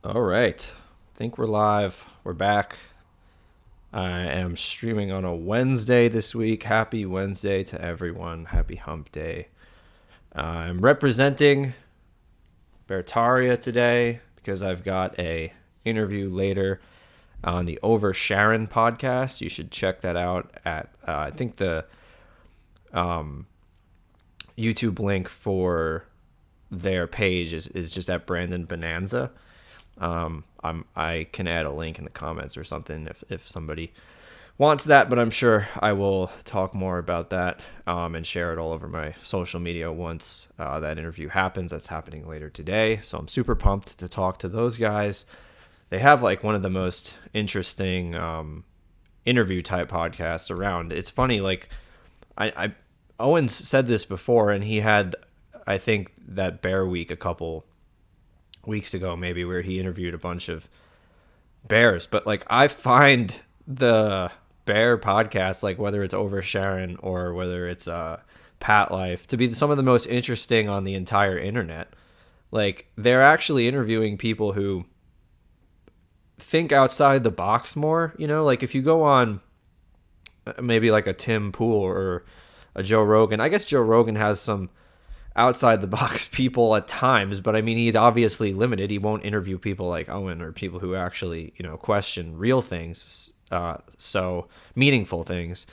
All right. I think we're live. We're back. I am streaming on a Wednesday this week. Happy Wednesday to everyone. Happy hump day. I'm representing Bertaria today because I've got a interview later on the Over Sharon podcast. You should check that out at I think the YouTube link for their page is just at Brandon Bonanza. I can add a link in the comments or something if somebody wants that, but I'm sure I will talk more about that and share it all over my social media once that interview happens. That's happening later today, so I'm super pumped to talk to those guys. They have like one of the most interesting interview type podcasts around. It's funny, like I Owens said this before, and he had, I think, that Bear Week a couple weeks ago maybe, where he interviewed a bunch of bears. But like, I find the bear podcast, like whether it's Over Sharon or whether it's Pat Life, to be some of the most interesting on the entire internet. Like, they're actually interviewing people who think outside the box more, you know? Like, if you go on maybe like a Tim Pool or a Joe Rogan, I guess Joe Rogan has some outside the box people at times, but I mean, he's obviously limited. He won't interview people like Owen or people who actually, question real things, so meaningful things.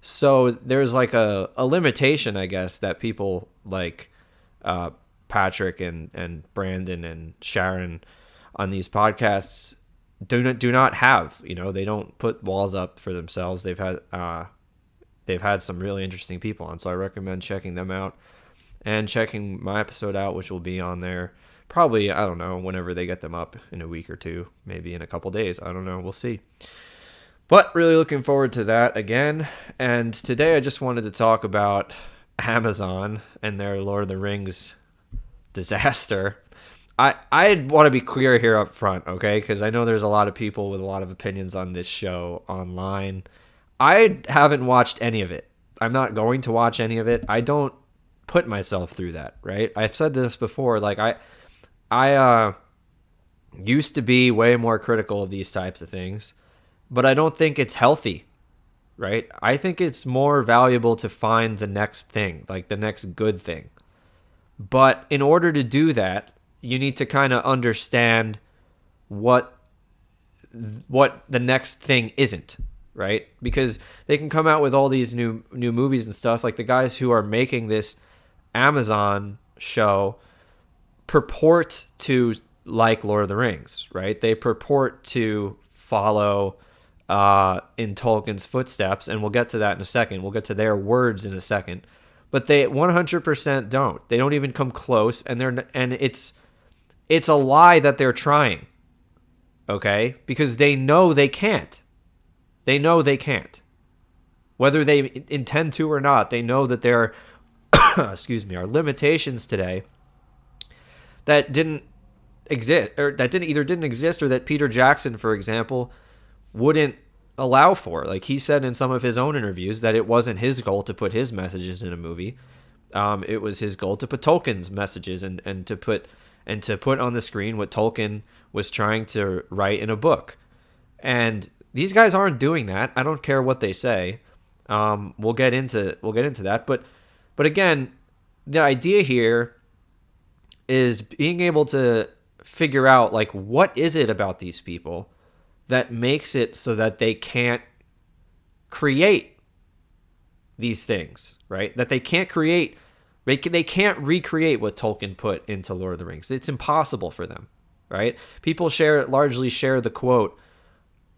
So there's like a limitation, I guess, that people like Patrick and Brandon and Sharon on these podcasts do not have. They don't put walls up for themselves. They've had some really interesting people on, so I recommend checking them out. And checking my episode out, which will be on there probably, I don't know, whenever they get them up, in a week or two, maybe in a couple days. I don't know. We'll see. But really looking forward to that again. And today I just wanted to talk about Amazon and their Lord of the Rings disaster. I want to be clear here up front, okay? Because I know there's a lot of people with a lot of opinions on this show online. I haven't watched any of it. I'm not going to watch any of it. I don't put myself through that, right? I've said this before. Like, I used to be way more critical of these types of things, but I don't think it's healthy, right? I think it's more valuable to find the next thing, like the next good thing. But in order to do that, you need to kind of understand what the next thing isn't, right? Because they can come out with all these new movies and stuff. Like, the guys who are making this Amazon show purport to like Lord of the Rings, right? They purport to follow in Tolkien's footsteps, and we'll get to that in a second. We'll get to their words in a second. But they 100% don't. They don't even come close, and it's a lie that they're trying. Okay? Because they know they can't. They know they can't. Whether they intend to or not, they know that there are are limitations today that didn't exist, or that didn't exist, or that Peter Jackson, for example, wouldn't allow for. Like, he said in some of his own interviews that it wasn't his goal to put his messages in a movie. It was his goal to put Tolkien's messages and to put on the screen what Tolkien was trying to write in a book. And these guys aren't doing that. I don't care what they say. We'll get into that, but again, the idea here is being able to figure out, like, what is it about these people that makes it so that they can't create these things, right? That they can't recreate what Tolkien put into Lord of the Rings. It's impossible for them, right? People largely share the quote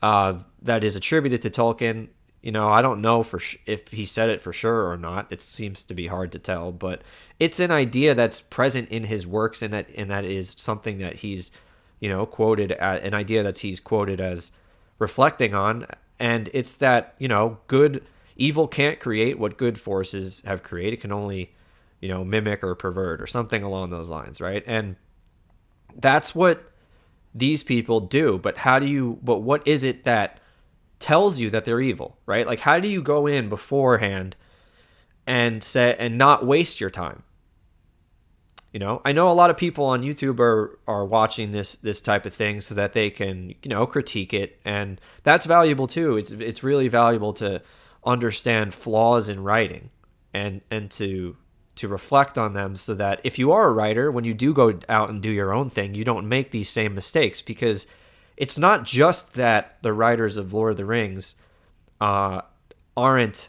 that is attributed to Tolkien. I don't know if he said it for sure or not. It seems to be hard to tell, but it's an idea that's present in his works, and that is something that he's, quoted, an idea that he's quoted as reflecting on. And it's that, evil can't create what good forces have created. It can only, mimic or pervert or something along those lines, right? And that's what these people do. But what is it that tells you that they're evil, right? Like, how do you go in beforehand and not waste your time? You know, I know a lot of people on YouTube are watching this type of thing so that they can, critique it, and that's valuable too. It's really valuable to understand flaws in writing and to reflect on them, so that if you are a writer, when you do go out and do your own thing, you don't make these same mistakes. Because it's not just that the writers of Lord of the Rings aren't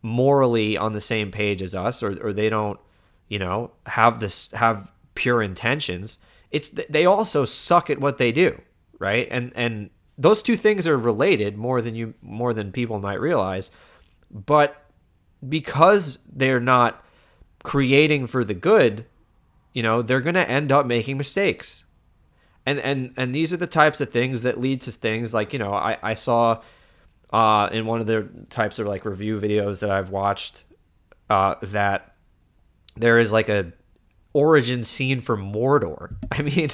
morally on the same page as us, or they don't, have pure intentions. It's they also suck at what they do, right? And those two things are related more than people might realize. But because they're not creating for the good, they're going to end up making mistakes. And these are the types of things that lead to things like, I saw in one of the types of like review videos that I've watched, that there is like a origin scene for Mordor. I mean,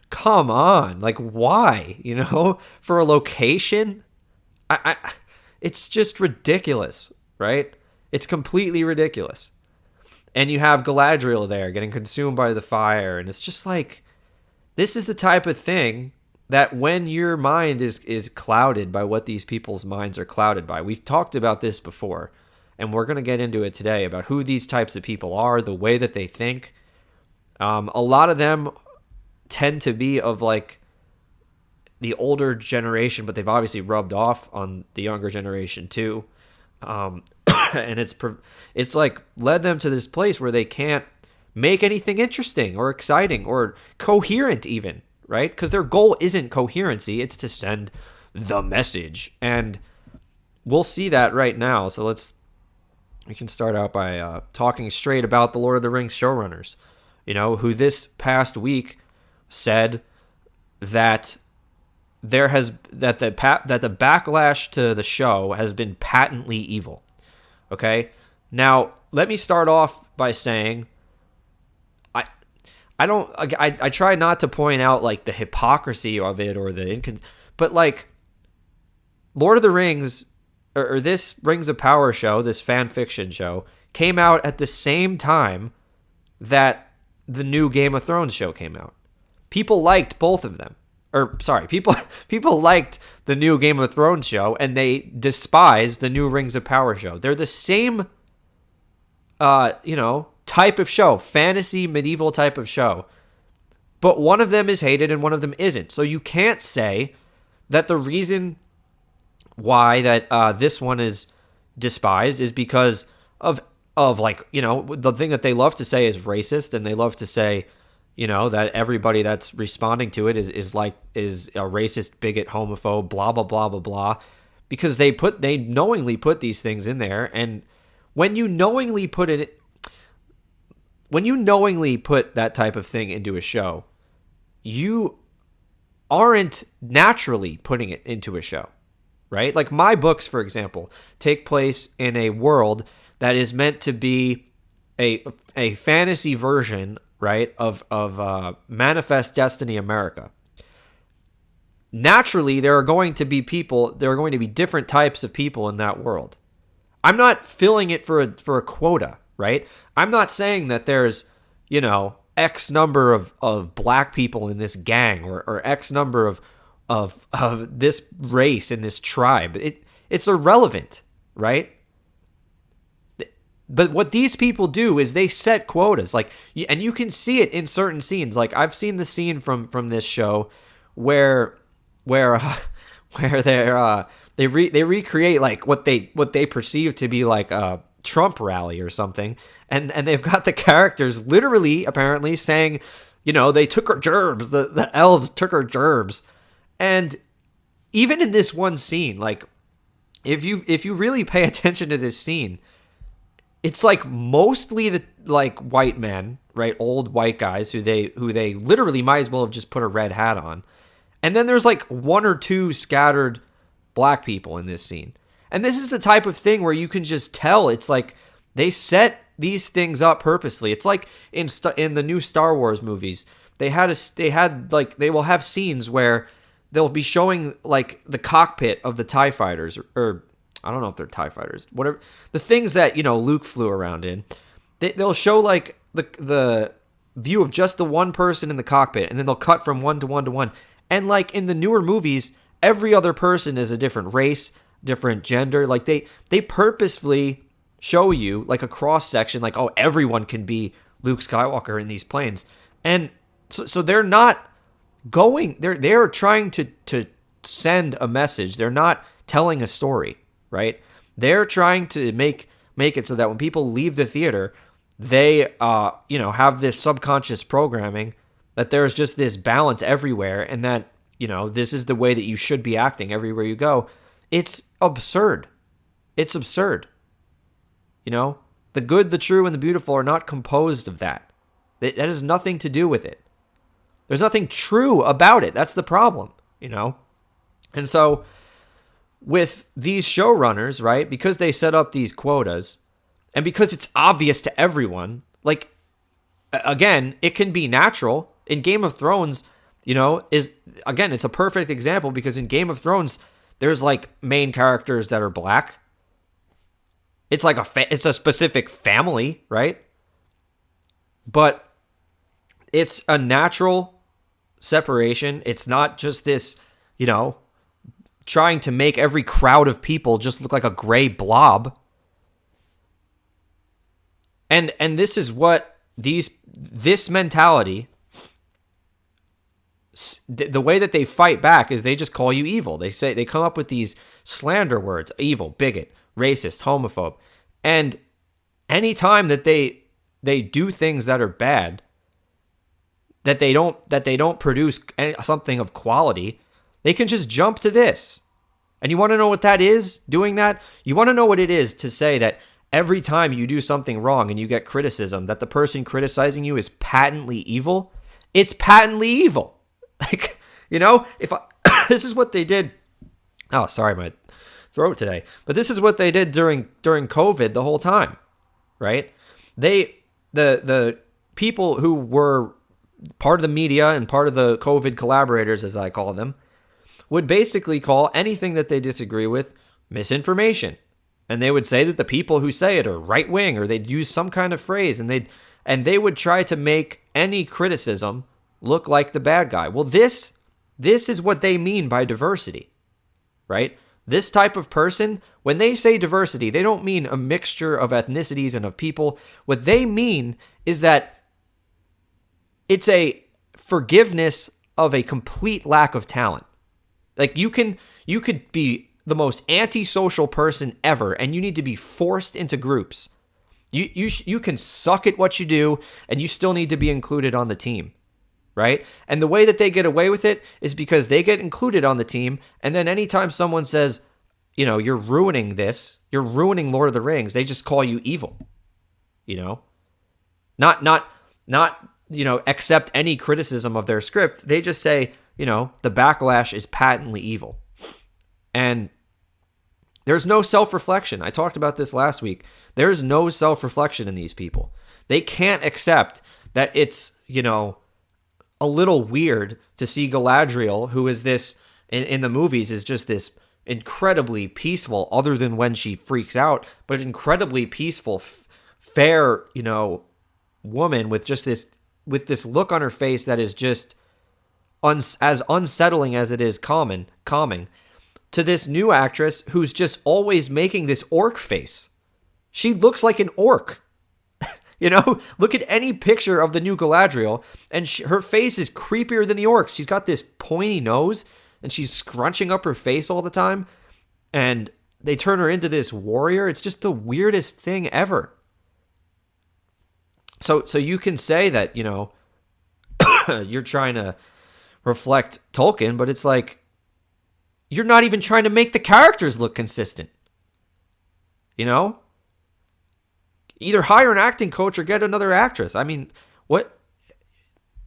come on, like why? For a location, it's just ridiculous, right? It's completely ridiculous. And you have Galadriel there getting consumed by the fire, and it's just like, this is the type of thing that when your mind is clouded by what these people's minds are clouded by. We've talked about this before, and we're going to get into it today about who these types of people are, the way that they think. A lot of them tend to be of like the older generation, but they've obviously rubbed off on the younger generation too. And it's like led them to this place where they can't make anything interesting or exciting or coherent even, right? Because their goal isn't coherency, it's to send the message. And we'll see that right now. So we can start out by talking straight about the Lord of the Rings showrunners, who this past week said that the backlash to the show has been patently evil. Okay? Now, let me start off by saying I try not to point out like the hypocrisy of it or but like Lord of the Rings or this Rings of Power show, this fan fiction show, came out at the same time that the new Game of Thrones show came out. People liked both of them. People liked the new Game of Thrones show, and they despised the new Rings of Power show. They're the same, type of show, fantasy, medieval type of show. But one of them is hated and one of them isn't. So you can't say that the reason why that this one is despised is because of like, the thing that they love to say is racist, and they love to say, that everybody that's responding to it is a racist, bigot, homophobe, blah, blah, blah, blah, blah. Because they knowingly put these things in there. And when you knowingly put that type of thing into a show, you aren't naturally putting it into a show, right? Like my books, for example, take place in a world that is meant to be a fantasy version, right, of Manifest Destiny America. Naturally, there are going to be different types of people in that world. I'm not filling it for a quota, right? I'm not saying that there's, X number of black people in this gang or X number of this race in this tribe. It's irrelevant, right? But what these people do is they set quotas, like, and you can see it in certain scenes. Like I've seen the scene from this show where they recreate like what they perceive to be like a Trump rally or something, and they've got the characters literally apparently saying, they took our gerbs, the elves took our gerbs, and even in this one scene, like if you really pay attention to this scene, it's like mostly the like white men, right? Old white guys who they literally might as well have just put a red hat on. And then there's like one or two scattered black people in this scene. And this is the type of thing where you can just tell it's like they set these things up purposely. It's like in the new Star Wars movies, they will have scenes where they'll be showing like the cockpit of the TIE fighters or I don't know if they're TIE fighters, whatever. The things that, Luke flew around in. They'll show like the view of just the one person in the cockpit, and then they'll cut from one to one to one. And like in the newer movies, every other person is a different race, different gender. Like they purposefully show you like a cross section, like, oh, everyone can be Luke Skywalker in these planes. And so they're not going, they're trying to send a message. They're not telling a story, right? They're trying to make it so that when people leave the theater, they have this subconscious programming that there's just this balance everywhere, and that this is the way that you should be acting everywhere you go. It's absurd. It's absurd. The good, the true, and the beautiful are not composed of that. That has nothing to do with it. There's nothing true about it. That's the problem, And so with these showrunners, right, because they set up these quotas, and because it's obvious to everyone, like, again, it can be natural. In Game of Thrones, it's a perfect example, because in Game of Thrones, there's like main characters that are black. It's like it's a specific family, right? But it's a natural separation. It's not just this, trying to make every crowd of people just look like a gray blob. And this is what this mentality, the way that they fight back is they just call you evil. They come up with these slander words: evil, bigot, racist, homophobe. And anytime that they do things that are bad, that they don't produce something of quality, they can just jump to this. And you want to know what that is, doing that? You want to know what it is to say that every time you do something wrong and you get criticism, that the person criticizing you is patently evil? It's patently evil. Like, this is what they did. Oh, sorry, my throat today. But this is what they did during COVID the whole time, right? The people who were part of the media and part of the COVID collaborators, as I call them, would basically call anything that they disagree with misinformation. And they would say that the people who say it are right wing, or they'd use some kind of phrase, and they would try to make any criticism look like the bad guy. Well, this is what they mean by diversity, right? This type of person, when they say diversity, they don't mean a mixture of ethnicities and of people. What they mean is that it's a forgiveness of a complete lack of talent. Like, you could be the most antisocial person ever, and you need to be forced into groups. You can suck at what you do, and you still need to be included on the team, right? And the way that they get away with it is because they get included on the team, and then anytime someone says, you're ruining this, you're ruining Lord of the Rings, they just call you evil. Not accept any criticism of their script. They just say, the backlash is patently evil. And there's no self-reflection. I talked about this last week. There's no self-reflection in these people. They can't accept that it's, a little weird to see Galadriel, who is this, in the movies, is just this incredibly peaceful, other than when she freaks out, but incredibly peaceful, fair, woman with just this look on her face that is just as unsettling as it is calming, to this new actress who's just always making this orc face. She looks like an orc. Look at any picture of the new Galadriel, and her face is creepier than the orcs. She's got this pointy nose, and she's scrunching up her face all the time, and they turn her into this warrior. It's just the weirdest thing ever. So you can say that, you're trying to reflect Tolkien, but it's like, you're not even trying to make the characters look consistent. Either hire an acting coach or get another actress. I mean, what?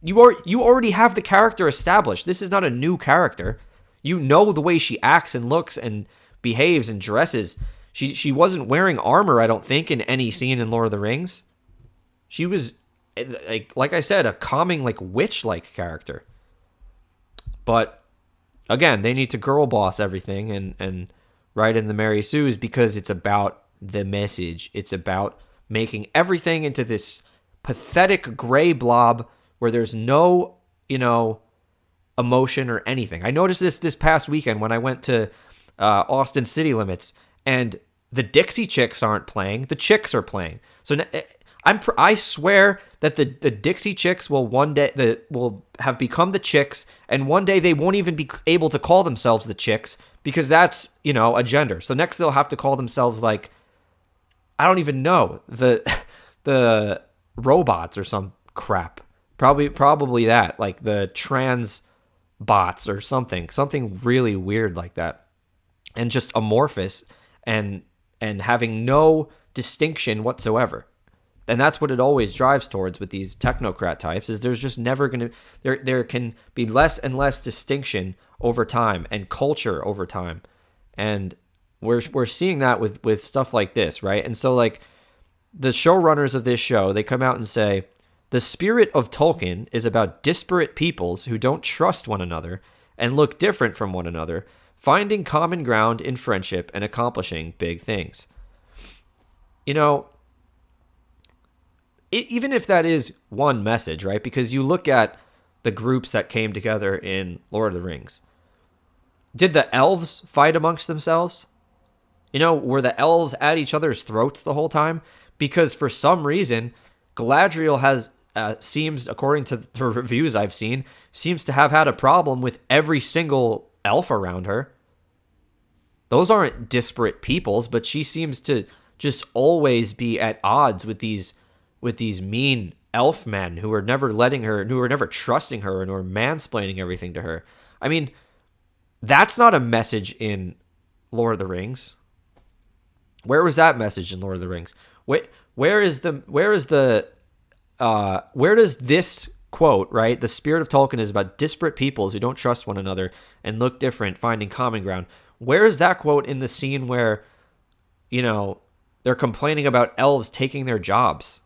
You already have the character established. This is not a new character. You know the way she acts and looks and behaves and dresses. She wasn't wearing armor, I don't think, in any scene in Lord of the Rings. She was, like I said, a calming, witch-like character. But again, they need to girl boss everything and write in the Mary Sues, because it's about the message. It's about making everything into this pathetic gray blob where there's no, emotion or anything. I noticed this past weekend when I went to Austin City Limits, and the Dixie Chicks aren't playing. The Chicks are playing. So I swear that the Dixie Chicks will one day will have become the Chicks, and one day they won't even be able to call themselves the Chicks because that's a gender. So next they'll have to call themselves like, I don't even know, the robots or some crap. Probably that, like the trans bots or something really weird like that, and just amorphous and having no distinction whatsoever. And that's what it always drives towards with these technocrat types, is there's just never going to, there can be less and less distinction over time and culture over time. And we're seeing that with stuff like this, right? And so like the showrunners of this show, they come out and say, the spirit of Tolkien is about disparate peoples who don't trust one another and look different from one another, finding common ground in friendship and accomplishing big things. Even if that is one message, right? Because you look at the groups that came together in Lord of the Rings. Did the elves fight amongst themselves? Were the elves at each other's throats the whole time? Because for some reason, Galadriel seems, according to the reviews I've seen, seems to have had a problem with every single elf around her. Those aren't disparate peoples, but she seems to just always be at odds with these mean elf men who are never trusting her and who are mansplaining everything to her. I mean, that's not a message in Lord of the Rings. Where was that message in Lord of the Rings? Where does this quote, right? The spirit of Tolkien is about disparate peoples who don't trust one another and look different, finding common ground. Where is that quote in the scene where, they're complaining about elves taking their jobs?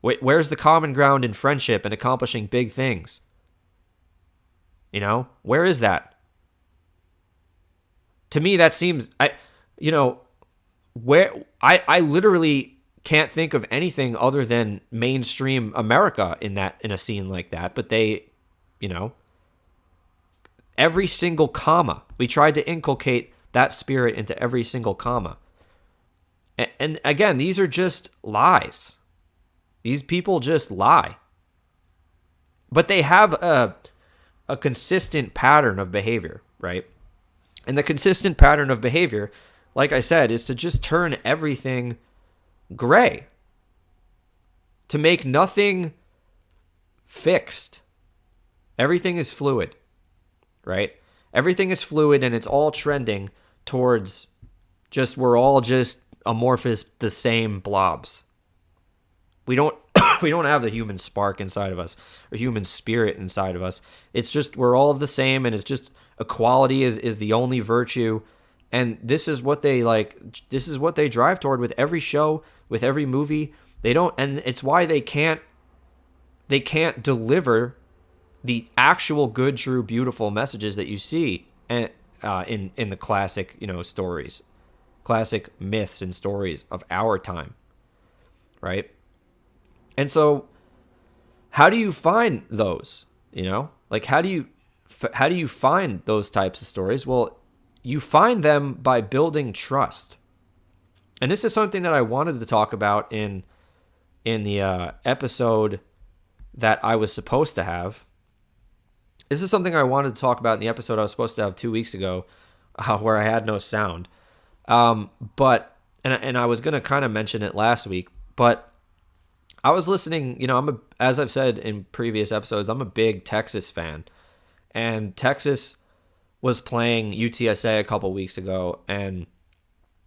Where's the common ground in friendship and accomplishing big things? Where is that? To me, that seems, I literally can't think of anything other than mainstream America in a scene like that. But they, every single comma, we tried to inculcate that spirit into every single comma. And again, these are just lies. These people just lie. But they have a consistent pattern of behavior, right? And the consistent pattern of behavior, like I said, is to just turn everything gray. To make nothing fixed. Everything is fluid, right? Everything is fluid, and it's all trending towards we're all just amorphous, the same blobs. We don't have the human spark inside of us or human spirit inside of us. It's just we're all the same, and it's just equality is the only virtue. And this is what they this is what they drive toward with every show, with every movie. And it's why they can't deliver the actual good, true, beautiful messages that you see in the classic, stories, classic myths and stories of our time, right? And so, how do you find those? How do you find those types of stories? Well, you find them by building trust. And this is something that I wanted to talk about in the episode that I was supposed to have. This is something I wanted to talk about in the episode I was supposed to have 2 weeks ago, where I had no sound. But I was going to kind of mention it last week, but I was listening, as I've said in previous episodes, I'm a big Texas fan. And Texas was playing UTSA a couple weeks ago, and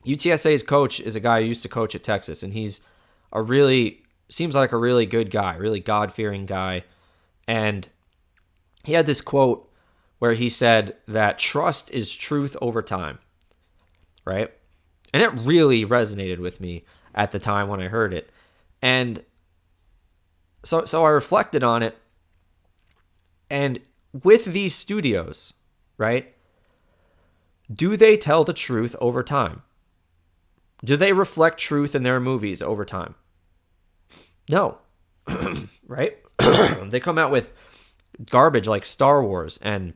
UTSA's coach is a guy who used to coach at Texas, and he's seems like a really good guy, really God-fearing guy. And he had this quote where he said that trust is truth over time, right? And it really resonated with me at the time when I heard it. And so I reflected on it, and with these studios, right, do they tell the truth over time? Do they reflect truth in their movies over time? No. Right? They come out with garbage like Star Wars and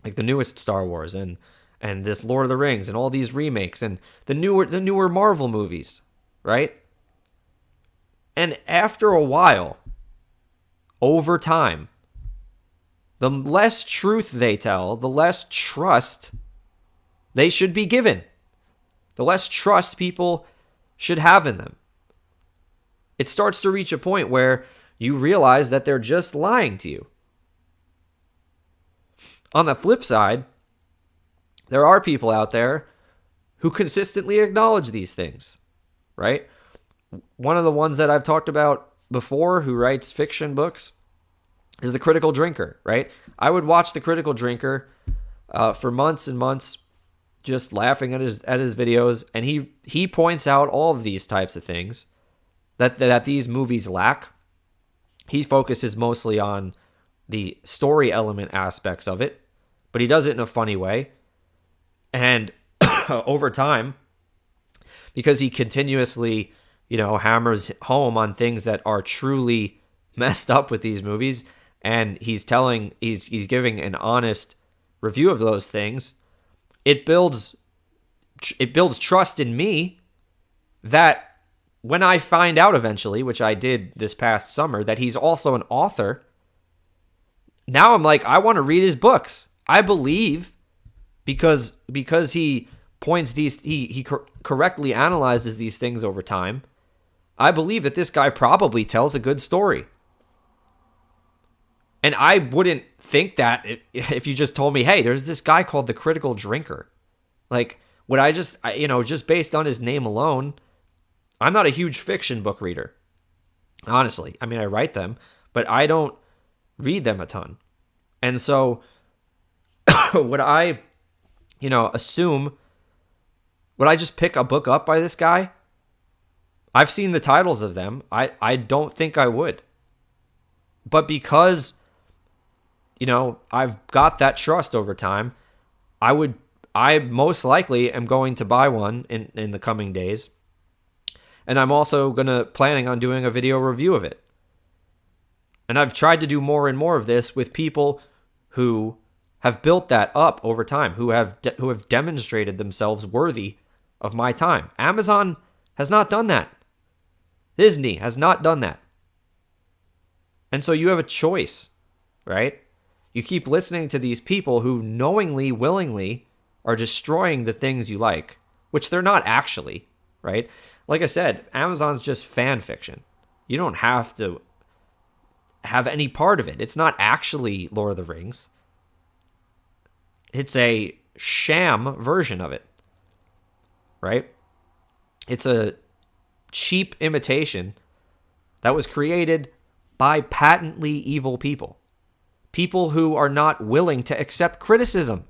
like the newest Star Wars and this Lord of the Rings and all these remakes and the newer Marvel movies, right? And after a while, over time, the less truth they tell, the less trust they should be given. The less trust people should have in them. It starts to reach a point where you realize that they're just lying to you. On the flip side, there are people out there who consistently acknowledge these things, right? One of the ones that I've talked about before who writes fiction books is the Critical Drinker, right? I would watch the Critical Drinker for months and months, just laughing at his videos, and he points out all of these types of things that these movies lack. He focuses mostly on the story element aspects of it, but he does it in a funny way. And over time, because he continuously, hammers home on things that are truly messed up with these movies, and he's giving an honest review of those things, it builds trust in me that when I find out eventually, which I did this past summer, that he's also an author, now I'm like, I want to read his books. I believe because he points he correctly analyzes these things over time. I believe that this guy probably tells a good story. And I wouldn't think that if you just told me, hey, there's this guy called the Critical Drinker. Like, would I just based on his name alone, I'm not a huge fiction book reader. Honestly. I mean, I write them, but I don't read them a ton. And so would I, assume, would I just pick a book up by this guy? I've seen the titles of them. I don't think I would. But because, I've got that trust over time, I most likely am going to buy one in the coming days. And I'm also planning on doing a video review of it. And I've tried to do more and more of this with people who have built that up over time, who have demonstrated themselves worthy of my time. Amazon has not done that. Disney has not done that. And so you have a choice, right? You keep listening to these people who knowingly, willingly are destroying the things you like, which they're not actually, right? Like I said, Amazon's just fan fiction. You don't have to have any part of it. It's not actually Lord of the Rings. It's a sham version of it, right? It's a cheap imitation that was created by patently evil people. People who are not willing to accept criticism.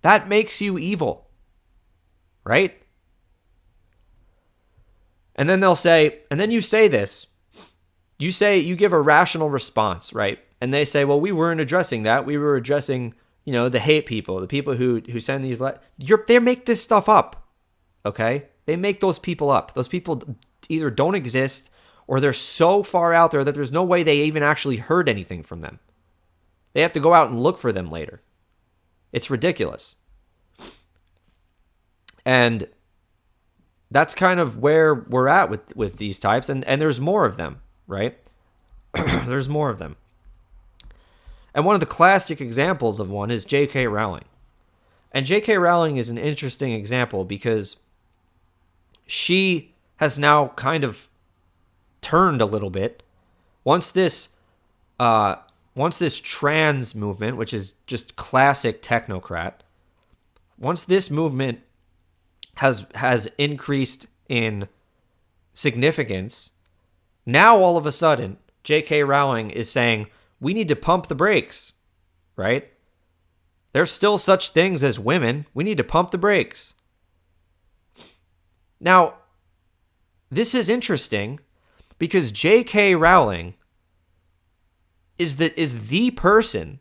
That makes you evil, right? And then they'll say, and then you say this, you give a rational response, right? And they say, well, we weren't addressing that. We were addressing, the hate people, the people who send these they make this stuff up, okay? They make those people up. Those people either don't exist or they're so far out there that there's no way they even actually heard anything from them. They have to go out and look for them later. It's ridiculous. And that's kind of where we're at with these types. And there's more of them, right? There's more of them. And one of the classic examples of one is J.K. Rowling. And J.K. Rowling is an interesting example because she has now kind of turned a little bit. Once this trans movement, which is just classic technocrat, once this movement has increased in significance, now all of a sudden, J.K. Rowling is saying, we need to pump the brakes, right? There's still such things as women. We need to pump the brakes. Now, this is interesting because J.K. Rowling is the person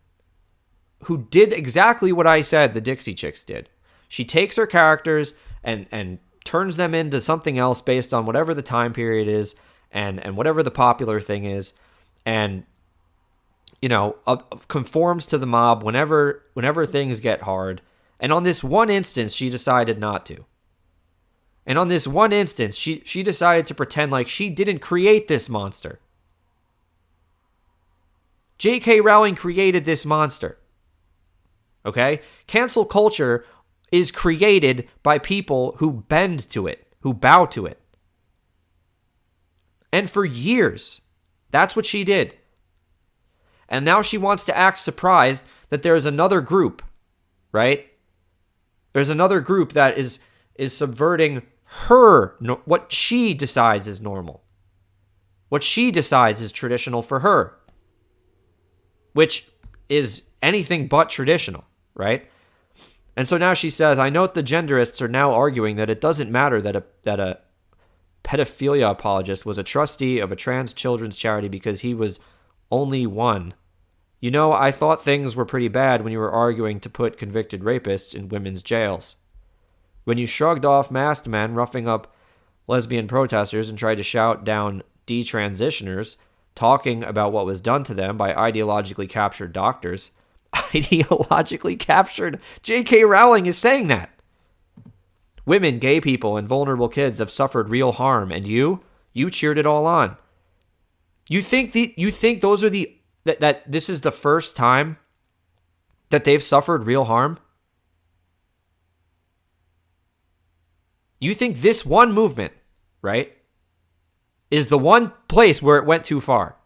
who did exactly what I said the Dixie Chicks did. She takes her characters and turns them into something else based on whatever the time period is, and whatever the popular thing is, and conforms to the mob whenever things get hard. And on this one instance, she decided not to. And on this one instance, she decided to pretend like she didn't create this monster. J.K. Rowling created this monster. Okay? Cancel culture is created by people who bend to it, who bow to it. And for years, that's what she did. And now she wants to act surprised that there's another group, right? There's another group that is subverting what she decides is normal. What she decides is traditional for her. Which is anything but traditional, right? And so now she says, I note the genderists are now arguing that it doesn't matter that a pedophilia apologist was a trustee of a trans children's charity because he was only one. I thought things were pretty bad when you were arguing to put convicted rapists in women's jails. When you shrugged off masked men roughing up lesbian protesters and tried to shout down detransitioners, talking about what was done to them by ideologically captured doctors. Ideologically captured? J.K. Rowling is saying that. Women, gay people, and vulnerable kids have suffered real harm, and you cheered it all on. You think those are that this is the first time that they've suffered real harm? You think this one movement, right, is the one place where it went too far?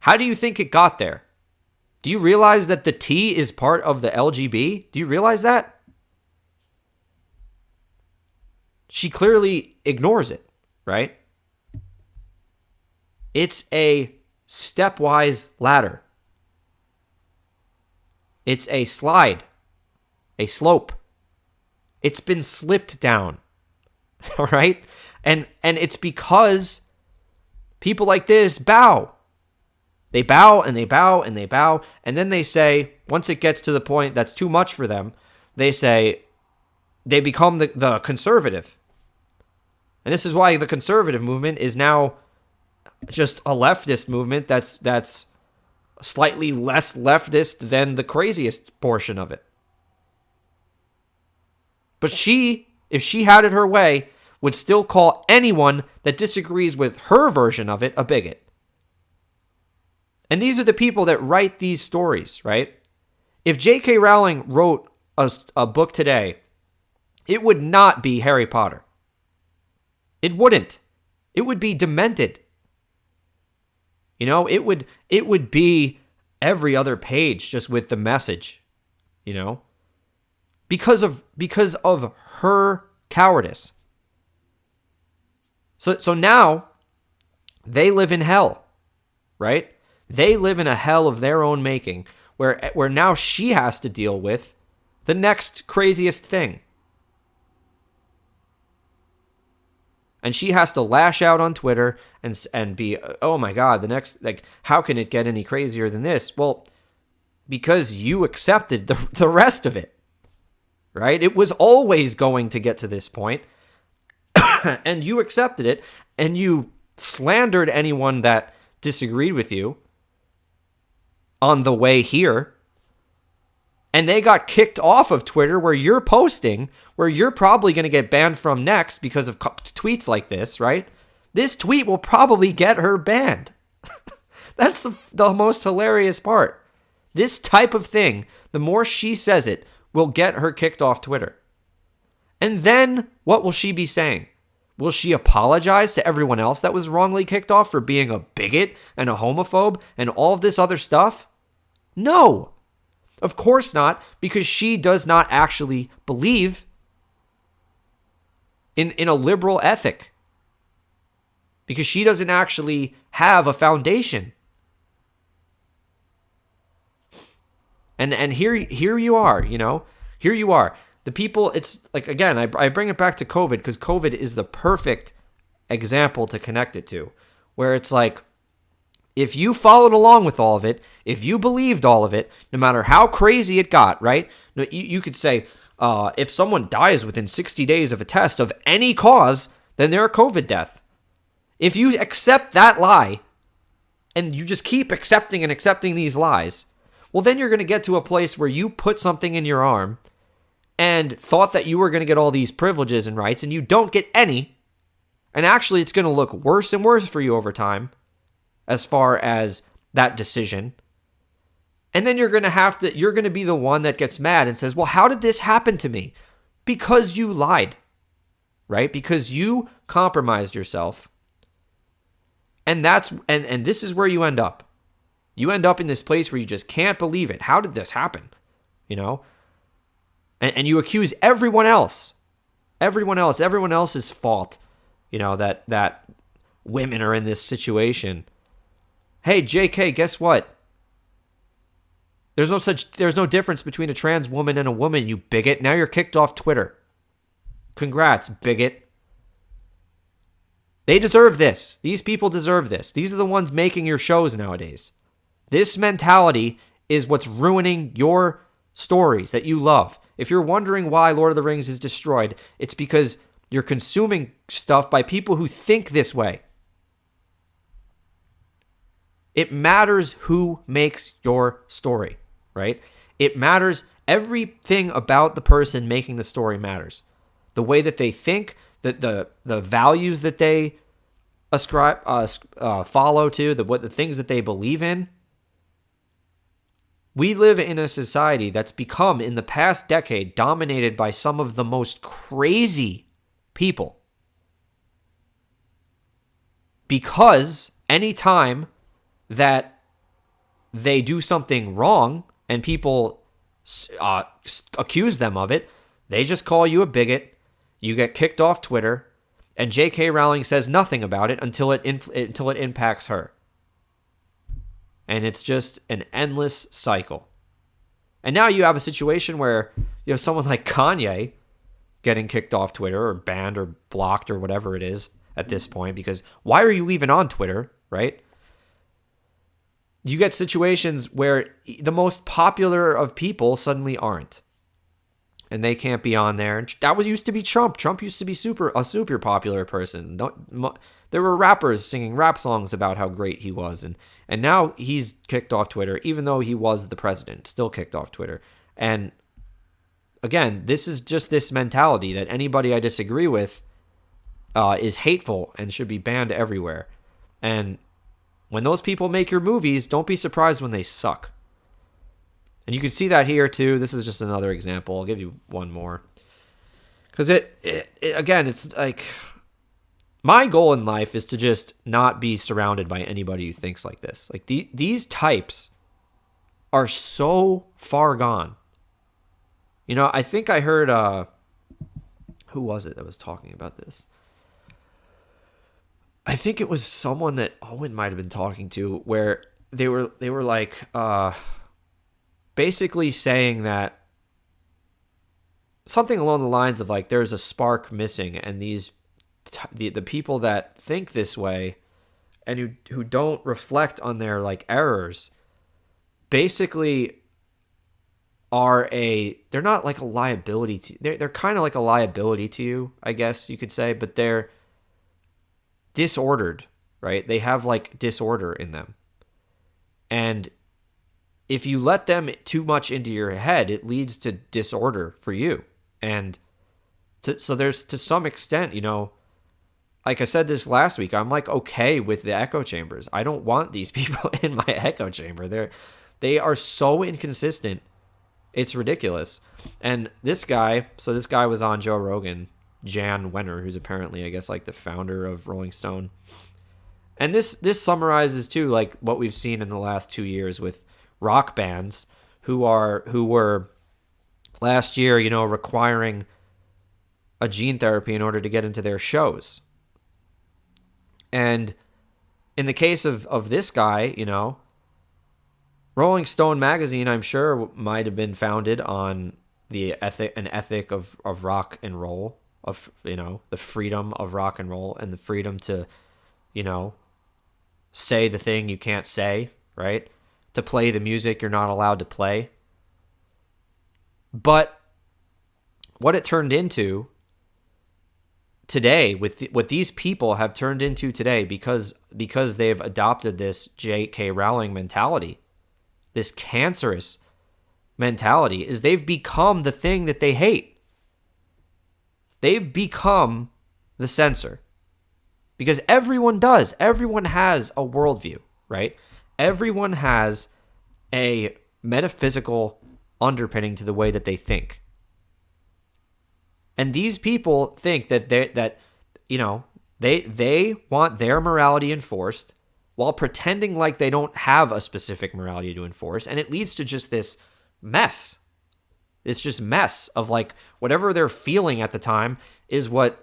How do you think it got there? Do you realize that the T is part of the LGB? Do you realize that? She clearly ignores it, right? It's a stepwise ladder. It's a slide, a slope. It's been slipped down, all right? And it's because people like this bow. They bow and they bow and they bow. And then they say, once it gets to the point that's too much for them, they become the conservative. And this is why the conservative movement is now just a leftist movement that's slightly less leftist than the craziest portion of it. But if she had it her way, would still call anyone that disagrees with her version of it a bigot. And these are the people that write these stories, right? If J.K. Rowling wrote a book today, it would not be Harry Potter. It wouldn't. It would be demented. It would be every other page just with the message, because of her cowardice. So now they live in hell, right? They live in a hell of their own making where now she has to deal with the next craziest thing. And she has to lash out on Twitter and be, oh my God, the next, how can it get any crazier than this? Well, because you accepted the rest of it, right? It was always going to get to this point, and you accepted it, and you slandered anyone that disagreed with you on the way here, and they got kicked off of Twitter where you're posting, where you're probably going to get banned from next because of tweets like this, right? This tweet will probably get her banned. That's the most hilarious part. This type of thing, the more she says it, will get her kicked off Twitter. And then what will she be saying? Will she apologize to everyone else that was wrongly kicked off for being a bigot and a homophobe and all of this other stuff? No. Of course not, because she does not actually believe in a liberal ethic. Because she doesn't actually have a foundation. And here you are, Here you are. The people, it's like, again, I bring it back to COVID because COVID is the perfect example to connect it to. Where it's like, if you followed along with all of it, if you believed all of it, no matter how crazy it got, right? You could say, if someone dies within 60 days of a test of any cause, then they're a COVID death. If you accept that lie and you just keep accepting and accepting these lies, well, then you're going to get to a place where you put something in your arm and thought that you were going to get all these privileges and rights, and you don't get any. And actually, it's going to look worse and worse for you over time as far as that decision. And then you're going to be the one that gets mad and says, well, how did this happen to me? Because you lied, right? Because you compromised yourself. And this is where you end up. You end up in this place where you just can't believe it. How did this happen? You know? And you accuse everyone else's fault, you know, that women are in this situation. Hey, JK, guess what? There's no difference between a trans woman and a woman, you bigot. Now you're kicked off Twitter. Congrats, bigot. They deserve this. These people deserve this. These are the ones making your shows nowadays. This mentality is what's ruining your stories that you love. If you're wondering why Lord of the Rings is destroyed, it's because you're consuming stuff by people who think this way. It matters who makes your story, right? It matters. Everything about the person making the story matters. The way that they think, the values that they ascribe, follow to, the things that they believe in. We live in a society that's become, in the past decade, dominated by some of the most crazy people. Because anytime that they do something wrong and people accuse them of it, they just call you a bigot. You get kicked off Twitter, and J.K. Rowling says nothing about it until it impacts her. And it's just an endless cycle. And now you have a situation where you have someone like Kanye getting kicked off Twitter or banned or blocked or whatever it is at this point, because why are you even on Twitter, right? You get situations where the most popular of people suddenly aren't. And they can't be on there. And that used to be Trump. Trump used to be a super popular person. There were rappers singing rap songs about how great he was. And now he's kicked off Twitter, even though he was the president, still kicked off Twitter. And again, this is just this mentality that anybody I disagree with is hateful and should be banned everywhere. And when those people make your movies, don't be surprised when they suck. And you can see that here too. This is just another example. I'll give you one more. Because again, it's like, my goal in life is to just not be surrounded by anybody who thinks like this. Like these types are so far gone. You know, I think I heard, who was it that was talking about this? I think it was someone that Owen might have been talking to, where they were like, basically saying that something along the lines of like, there's a spark missing, and the people that think this way and who don't reflect on their like errors basically they're not like a liability to, they're kind of like a liability to you, I guess you could say, but they're disordered, right? They have like disorder in them. And if you let them too much into your head, it leads to disorder for you. And so there's, to some extent, you know, like I said this last week, I'm like okay with the echo chambers. I don't want these people in my echo chamber. They are so inconsistent. It's ridiculous. And this guy was on Joe Rogan, Jan Wenner, who's apparently, I guess, like the founder of Rolling Stone. And this summarizes too, like what we've seen in the last 2 years with rock bands who were last year, you know, requiring a gene therapy in order to get into their shows. And in the case of this guy, you know, Rolling Stone magazine, I'm sure, might have been founded on an ethic of rock and roll, of, you know, the freedom of rock and roll and the freedom to, you know, say the thing you can't say, right? To play the music you're not allowed to play. But what it turned into today, with what these people have turned into today, because they've adopted this J.K. Rowling mentality, this cancerous mentality, is they've become the thing that they hate. They've become the censor. Because everyone does. Everyone has a worldview, right? Everyone has a metaphysical underpinning to the way that they think. And these people think that they want their morality enforced while pretending like they don't have a specific morality to enforce, and it leads to just this mess. It's just mess of like whatever they're feeling at the time is what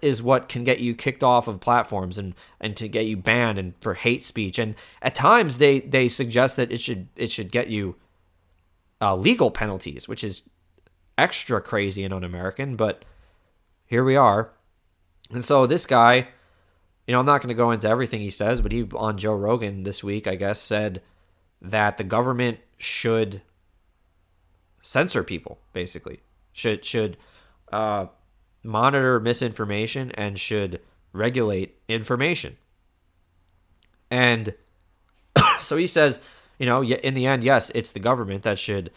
can get you kicked off of platforms and to get you banned and for hate speech. And at times they suggest that it should get you legal penalties, which is extra crazy and un-American, but here we are. And so this guy, I'm not going to go into everything he says, but he on Joe Rogan this week, I guess, said that the government should censor people, basically. Should monitor misinformation and should regulate information. And so he says, in the end, yes, it's the government that should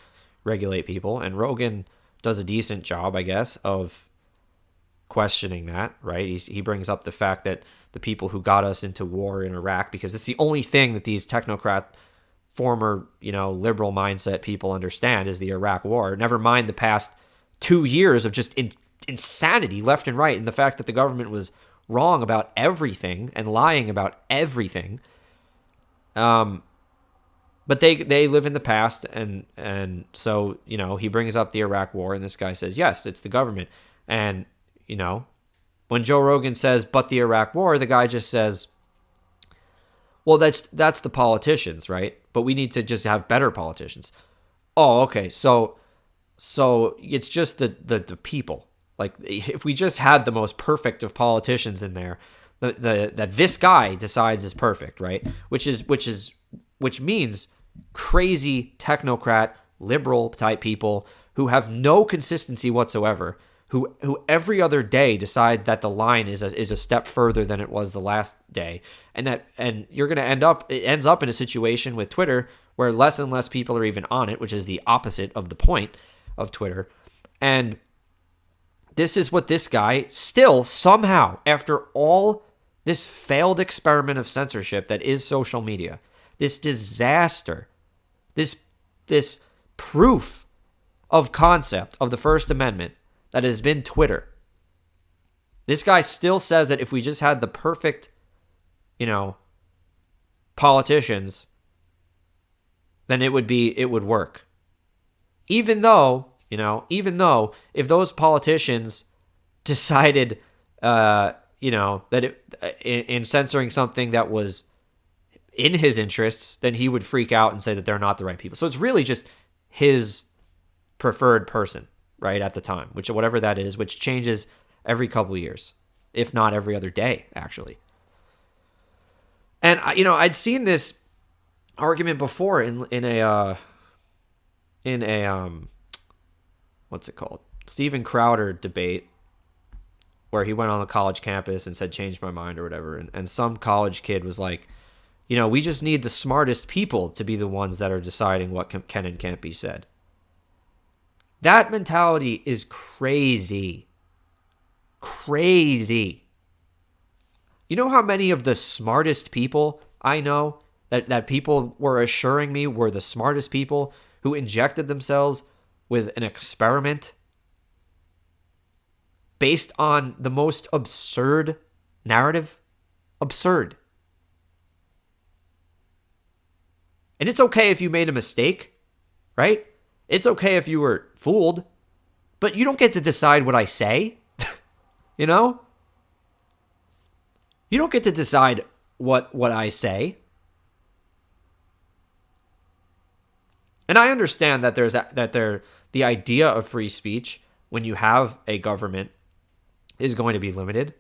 regulate people. And Rogan does a decent job, I guess, of questioning that, right? He brings up the fact that the people who got us into war in Iraq, because it's the only thing that these technocrat, former, liberal mindset people understand, is the Iraq war. Never mind the past 2 years of just insanity left and right, and the fact that the government was wrong about everything and lying about everything. But they live in the past, and so, he brings up the Iraq war, and this guy says, yes, it's the government. And, when Joe Rogan says, but the Iraq war, the guy just says, well, that's the politicians, right? But we need to just have better politicians. Oh, okay. So it's just the people. Like, if we just had the most perfect of politicians in there, that this guy decides is perfect, right? Which means crazy technocrat, liberal type people who have no consistency whatsoever, who every other day decide that the line is a step further than it was the last day, and you're going to it ends up in a situation with Twitter where less and less people are even on it, which is the opposite of the point of Twitter. And this is what this guy still somehow, after all this failed experiment of censorship that is social media, this disaster, this proof of concept of the First Amendment that has been Twitter. This guy still says that if we just had the perfect, politicians, then it would work. Even though if those politicians decided, that in censoring something that was in his interests, then he would freak out and say that they're not the right people. So it's really just his preferred person, right, at the time, whatever that is, which changes every couple of years, if not every other day, actually. And I'd seen this argument before in a what's it called, Steven Crowder debate, where he went on the college campus and said, "Change my mind," or whatever, and some college kid was like, we just need the smartest people to be the ones that are deciding what can and can't be said. That mentality is crazy. Crazy. You know how many of the smartest people I know that people were assuring me were the smartest people who injected themselves with an experiment based on the most absurd narrative? Absurd. And it's okay if you made a mistake, right? It's okay if you were fooled, but you don't get to decide what I say. You don't get to decide what I say. And I understand that the idea of free speech when you have a government is going to be limited.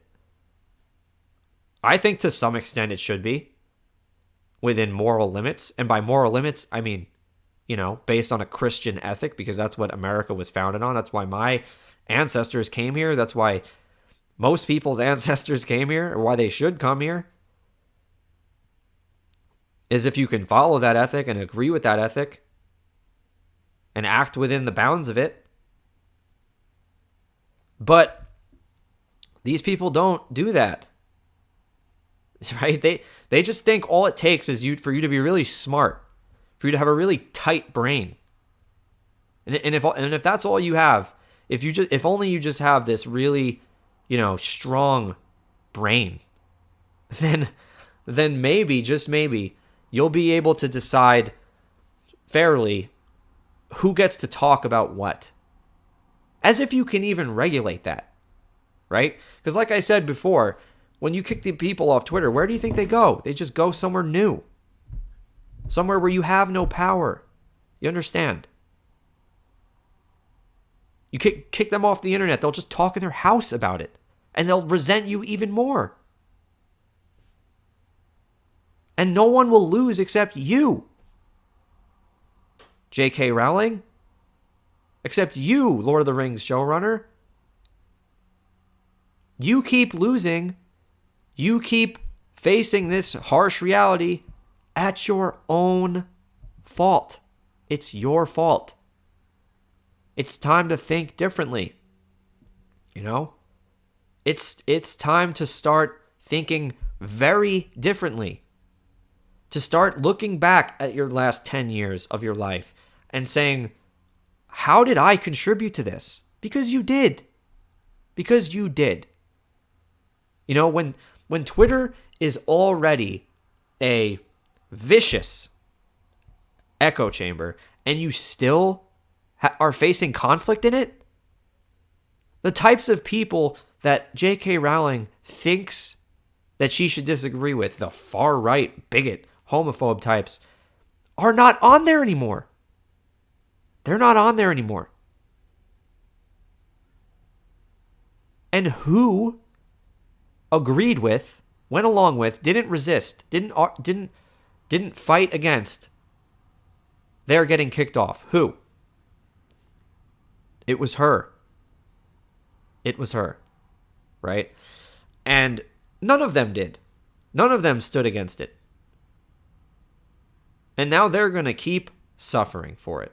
I think to some extent it should be within moral limits. And by moral limits, I mean, based on a Christian ethic, because that's what America was founded on. That's why my ancestors came here. That's why most people's ancestors came here, or why they should come here, is if you can follow that ethic and agree with that ethic and act within the bounds of it. But these people don't do that, right? They just think all it takes is for you to be really smart, for you to have a really tight brain. And if that's all you have, if only you just have this really, strong brain, then maybe, just maybe, you'll be able to decide fairly who gets to talk about what. As if you can even regulate that, right? Because like I said before, when you kick the people off Twitter, where do you think they go? They just go somewhere new. Somewhere where you have no power. You understand? You kick them off the internet, they'll just talk in their house about it. And they'll resent you even more. And no one will lose except you. J.K. Rowling? Except you, Lord of the Rings showrunner. You keep losing. You keep facing this harsh reality at your own fault. It's your fault. It's time to think differently. It's time to start thinking very differently. To start looking back at your last 10 years of your life and saying, how did I contribute to this? Because you did. Because you did. When Twitter is already a vicious echo chamber and you still are facing conflict in it, the types of people that J.K. Rowling thinks that she should disagree with, the far-right, bigot, homophobe types, are not on there anymore. They're not on there anymore. And who agreed with, went along with, didn't resist, didn't fight against, they're getting kicked off? Who? It was her. It was her. Right? And none of them did. None of them stood against it. And now they're going to keep suffering for it.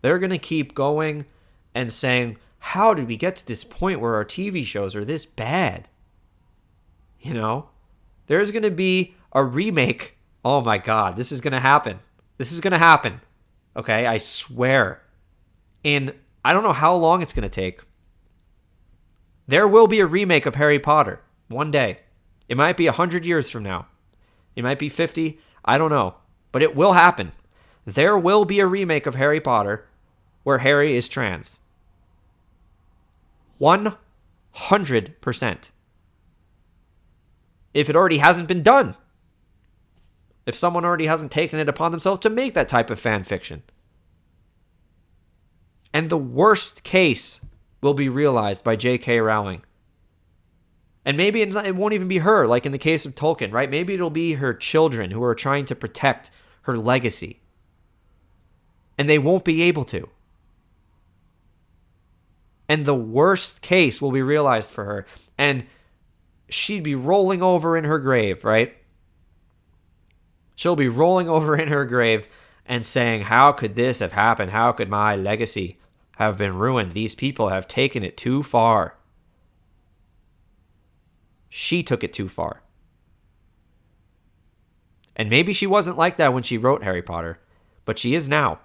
They're going to keep going and saying, how did we get to this point where our TV shows are this bad? There's going to be a remake. Oh my God, this is going to happen. This is going to happen. Okay, I swear. I don't know how long it's going to take. There will be a remake of Harry Potter one day. It might be 100 years from now. It might be 50. I don't know. But it will happen. There will be a remake of Harry Potter where Harry is trans. 100%. If it already hasn't been done. If someone already hasn't taken it upon themselves to make that type of fan fiction. And the worst case will be realized by J.K. Rowling. And maybe it won't even be her, like in the case of Tolkien, right? Maybe it'll be her children who are trying to protect her legacy. And they won't be able to. And the worst case will be realized for her. And she'd be rolling over in her grave, right? She'll be rolling over in her grave and saying, how could this have happened? How could my legacy have been ruined? These people have taken it too far. She took it too far. And maybe she wasn't like that when she wrote Harry Potter, but she is now.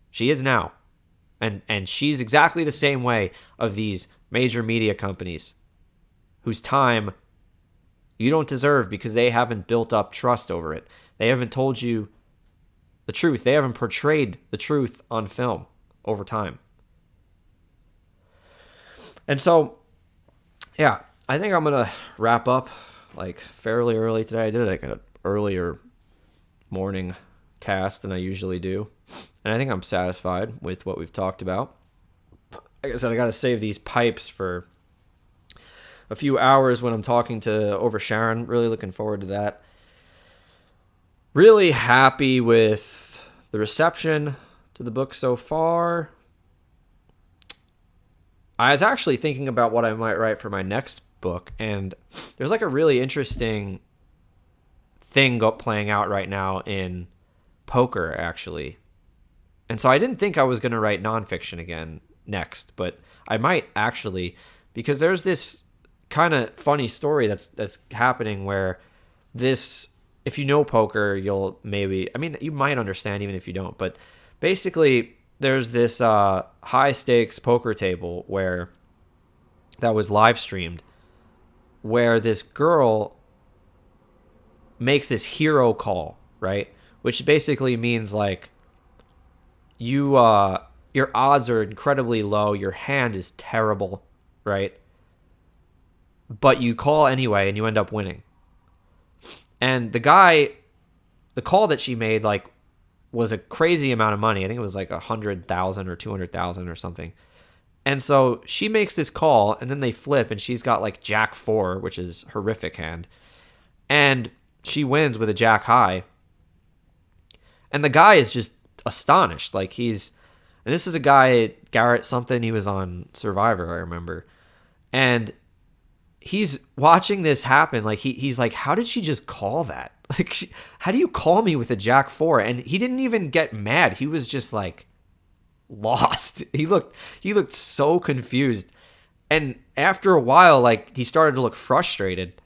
She is now. And she's exactly the same way of these major media companies whose time you don't deserve because they haven't built up trust over it. They haven't told you the truth. They haven't portrayed the truth on film over time. And so, yeah, I think I'm going to wrap up like fairly early today. I did like an earlier morning cast than I usually do. And I think I'm satisfied with what we've talked about. Like I said, I got to save these pipes for a few hours when I'm talking to over Sharon. Really looking forward to that. Really happy with the reception to the book so far. I was actually thinking about what I might write for my next book, and there's like a really interesting thing playing out right now in poker, actually. And so I didn't think I was going to write nonfiction again next, but I might actually, because there's this kind of funny story that's happening where this, if you know poker, you'll maybe, I mean, you might understand even if you don't, but basically there's this high stakes poker table where that was live streamed, where this girl makes this hero call, right? Which basically means like you your odds are incredibly low, your hand is terrible, right? But you call anyway and you end up winning. And the call that she made like was a crazy amount of money. I think it was like 100,000 or 200,000 or something. And so she makes this call and then they flip and she's got like Jack 4, which is horrific hand. And she wins with a Jack high. And the guy is just astonished. Like and this is a guy, Garrett something, he was on Survivor, I remember. And he's watching this happen. Like he's like, how did she just call that? Like, how do you call me with a Jack 4? And he didn't even get mad. He was just like lost. He looked so confused. And after a while, like he started to look frustrated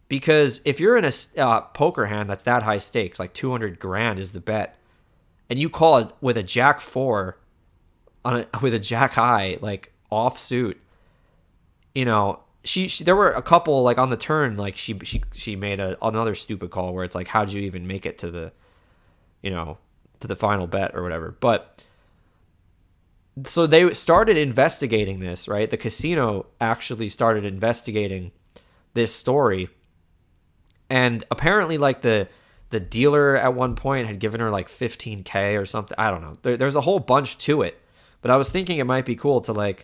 because if you're in a poker hand that's that high stakes, like 200 grand is the bet, and you call it with a Jack 4 with a Jack high, like offsuit, you know, she there were a couple like on the turn, like she made another stupid call where it's like, how'd you even make it to the, you know, to the final bet or whatever. But so they started investigating this, right? The casino actually started investigating this story, and apparently like the dealer at one point had given her like 15K or something. I don't know. There's a whole bunch to it, but I was thinking it might be cool to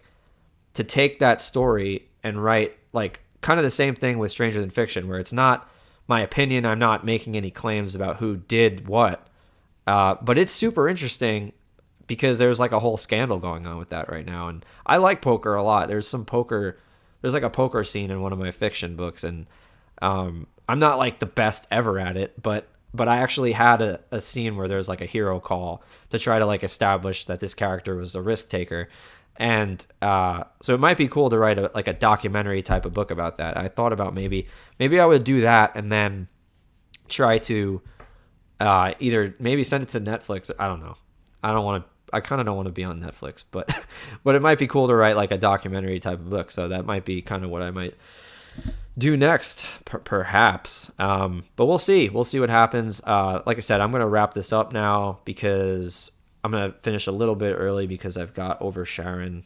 take that story and write like kind of the same thing with Stranger Than Fiction, where it's not my opinion. I'm not making any claims about who did what, but it's super interesting because there's like a whole scandal going on with that right now. And I like poker a lot. There's like a poker scene in one of my fiction books, and I'm not like the best ever at it, but I actually had a scene where there's like a hero call to try to like establish that this character was a risk taker. And so it might be cool to write a documentary type of book about that. I thought about maybe I would do that and then try to either maybe send it to Netflix. I don't know. I kind of don't want to be on Netflix, but it might be cool to write like a documentary type of book. So that might be kind of what I might do next, perhaps. But we'll see. We'll see what happens. Like I said, I'm going to wrap this up now because I'm going to finish a little bit early because I've got Over Sharon.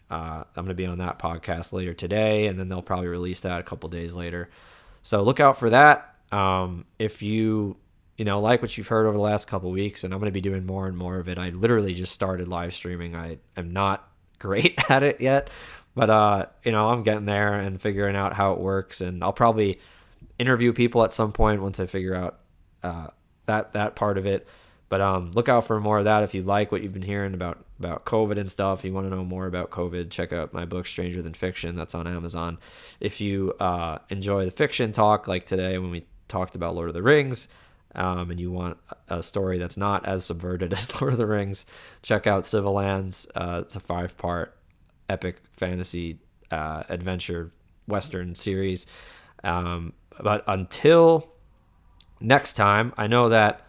I'm going to be on that podcast later today, and then they'll probably release that a couple days later. So look out for that. If you like what you've heard over the last couple weeks, and I'm going to be doing more and more of it. I literally just started live streaming. I am not great at it yet, but I'm getting there and figuring out how it works, and I'll probably interview people at some point once I figure out that part of it. But look out for more of that. If you like what you've been hearing about COVID and stuff, you want to know more about COVID, check out my book, Stranger Than Fiction. That's on Amazon. If you enjoy the fiction talk, like today when we talked about Lord of the Rings, and you want a story that's not as subverted as Lord of the Rings, check out Civil Lands. It's a 5-part epic fantasy adventure Western series. But until next time, I know that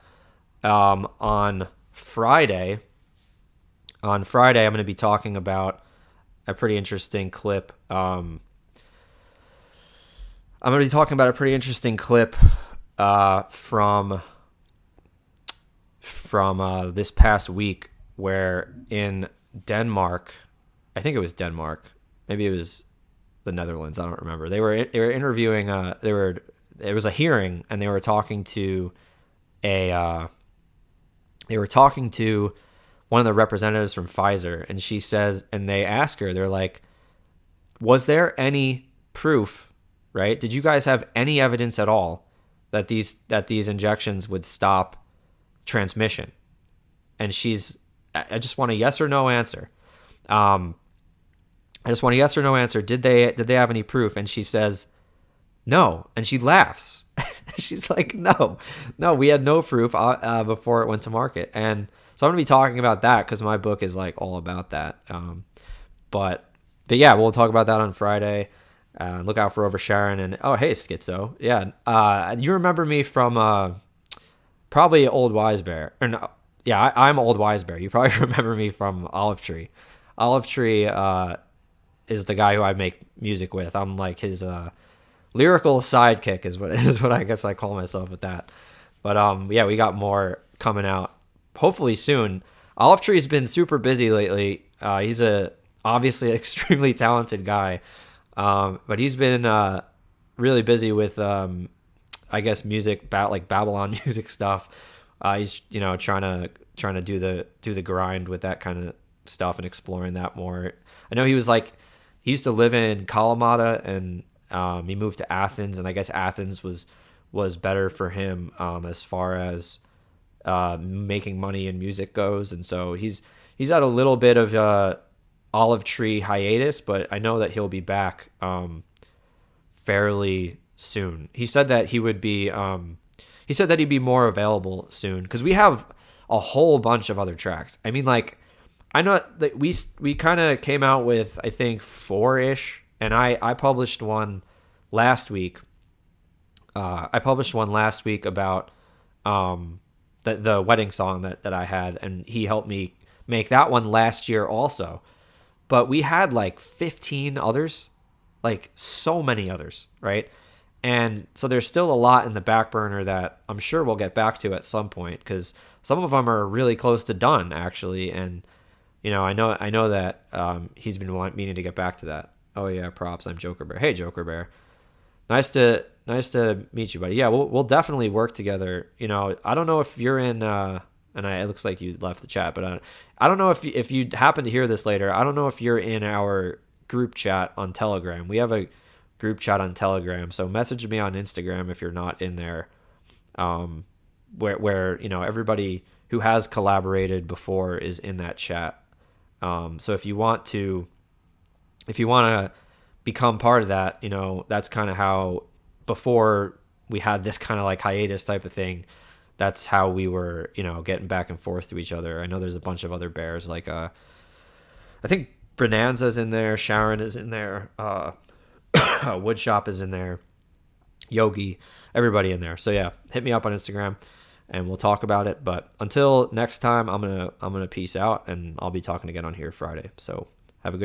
on Friday, I'm going to be talking about a pretty interesting clip. I'm going to be talking about a pretty interesting clip from this past week, where in Denmark, I think it was Denmark, maybe it was the Netherlands, I don't remember. They were interviewing. It was a hearing, and they were talking to one of the representatives from Pfizer, and she says, and they ask her, they're like, was there any proof, right? Did you guys have any evidence at all that these injections would stop transmission? And I just want a yes or no answer. I just want a yes or no answer. Did they have any proof? And she says no, and she laughs. She's like, no, we had no proof before it went to market. And so I'm gonna be talking about that because my book is like all about that. But yeah, we'll talk about that on Friday. Look out for Over Sharon. And oh, hey, Schizo. Yeah, you remember me from probably Old Wise Bear. Or no, yeah, I'm Old Wise Bear. You probably remember me from Olive Tree. Olive Tree is the guy who I make music with. I'm like his lyrical sidekick is what I guess I call myself with that. But yeah, we got more coming out hopefully soon. Olive Tree's been super busy lately. He's obviously extremely talented guy, but he's been really busy with I guess music, like Babylon music stuff. He's trying to do the grind with that kind of stuff and exploring that more. I know he used to live in Kalamata, and he moved to Athens, and I guess Athens was better for him as far as making money in music goes. And so he's had a little bit of Olive Tree hiatus, but I know that he'll be back fairly soon. He said that he'd be more available soon because we have a whole bunch of other tracks. I mean, like, I know that we kind of came out with, I think, 4-ish, and I published one last week. I published one last week about the wedding song that I had, and he helped me make that one last year also. But we had like 15 others, like so many others, right? And so there's still a lot in the back burner that I'm sure we'll get back to at some point, because some of them are really close to done, actually. And I know that he's been meaning to get back to that. Oh yeah, props. I'm Joker Bear. Hey, Joker Bear. Nice to meet you, buddy. Yeah, we'll definitely work together. I don't know if you're in. It looks like you left the chat, but I don't know if you happen to hear this later. I don't know if you're in our group chat on Telegram. We have a group chat on Telegram, so message me on Instagram if you're not in there. Where everybody who has collaborated before is in that chat. So if you want to become part of that, that's kind of how, before we had this kind of like hiatus type of thing, that's how we were, getting back and forth to each other. I know there's a bunch of other bears, like I think Bonanza's in there, Sharon is in there, Woodshop is in there, Yogi, everybody in there. So yeah, hit me up on Instagram and we'll talk about it. But until next time, I'm gonna peace out, and I'll be talking again on here Friday. So